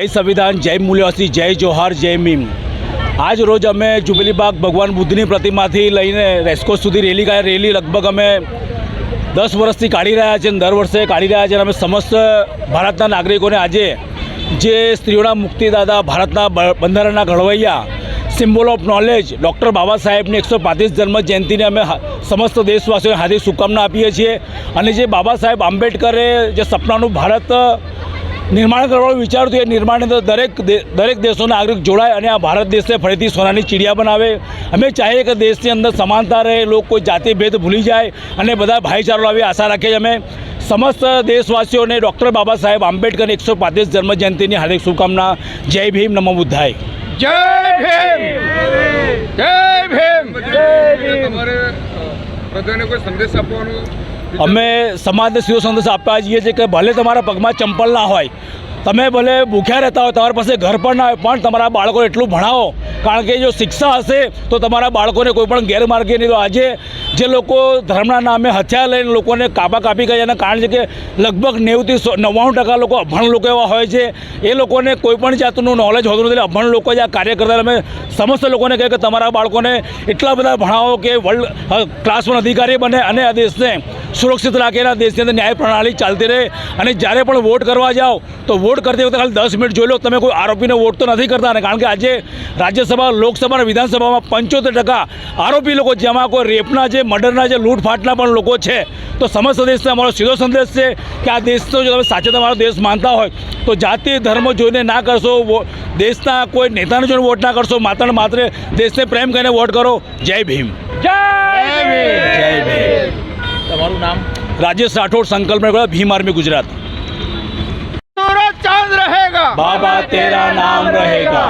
जय संविधान, जय मूल्यवासी, जय जोहार, जय मीम। आज रोज अमे जुबली बाग भगवान बुद्धनी प्रतिमा थी लईने रेस्कोर्स सुधी रेली का रेली लगभग अमे 10 वर्षथी काढ़ी रह्या छे, दर वर्षे काढ़ी रह्या छे। अमे समस्त भारतना नागरिकोने आजे जे स्त्रीओना मुक्तिदाता, भारतना बंधारणना घडवैया, सिम्बोल ऑफ नॉलेज डॉक्टर बाबा साहेबनी 135 जन्म जयंतीने अमे समस्त देशवासीओने हार्दिक शुभकामना आपीए छीए। अने जे बाबा साहेब आंबेडकरे जे सपनानुं भारत निर्माण करवानुं विचार्युं ए निर्माणनी अंदर दरेक देशोना नागरिक जोड़ाय अने आ भारत देशने फरीथी सोनानी चिड़िया बनावे। अमे चाहीए कि देशनी अंदर समानता रहे, लोग कोई जाति भेद भूली जाए अने बधा भाईचारो लावे। आशा राखीए अमे समस्त देशवासीओने डॉक्टर बाबा साहेब आंबेडकरनी 135 जन्म जयंतीनी हार्दिक शुभकामना। जय भीम, नमो बुद्धाय। जय भीम, जय भीम, जय भीम। તમારે બધાને કોઈ સંદેશ આપવાનો? અમે સમાજને સીધો સંદેશ આપવા જઈએ છીએ કે ભલે તમારા પગમાં ચંપલ ના હોય, તમે ભલે ભૂખ્યા રહેતા હોય, તમારી પાસે ઘર પણ ના હોય, પણ તમારા બાળકોને એટલું ભણાવો, કારણ કે જો શિક્ષા હશે તો તમારા બાળકોને કોઈ પણ ગેરમાર્ગે નહીં. તો આજે જે લોકો ધર્મના નામે હથિયાર લઈને લોકોને કાપી ગયા એના કારણ છે કે લગભગ 90 થી 99% લોકો અભણ લોકો એવા હોય છે. એ લોકોને કોઈ પણ જાતનું નોલેજ હોતું નથી. અભણ લોકો જે આ કાર્ય કરતા, અમે સમસ્ત લોકોને કહે કે તમારા બાળકોને એટલા બધા ભણાવો કે વર્લ્ડ ક્લાસ 1 અધિકારી બને અને આ દેશને સુરક્ષિત રાખે, એના દેશની અંદર ન્યાય પ્રણાલી ચાલતી રહે. અને જ્યારે પણ વોટ કરવા જાઓ તો વોટ કરતી વખતે ખાલી 10 મિનિટ જોઈ લો, તમે કોઈ આરોપીને વોટ તો નથી કરતા ને. કારણ કે આજે રાજ્યસભા, લોકસભા અને વિધાનસભામાં 75% આરોપી લોકો, જેમાં કોઈ રેપના, જે મર્ડરના, જે લૂંટફાટના પણ લોકો છે. તો સમસ્ત દેશને અમારો સીધો સંદેશ છે કે આ દેશનો જો તમે સાચે તમારો દેશ માનતા હોય તો જાતિ ધર્મ જોઈને ના કરશો, દેશના કોઈ નેતાને જોઈને વોટ ના કરશો, માત્ર ને માત્ર દેશને પ્રેમ કરીને વોટ કરો. જય ભીમ, જય ભીમ, જય ભીમ. તમારું નામ? राजेश राठौड़, संकल्प में भीम आर्मी गुजरात। सूरज चांद रहेगा, बाबा तेरा नाम रहेगा।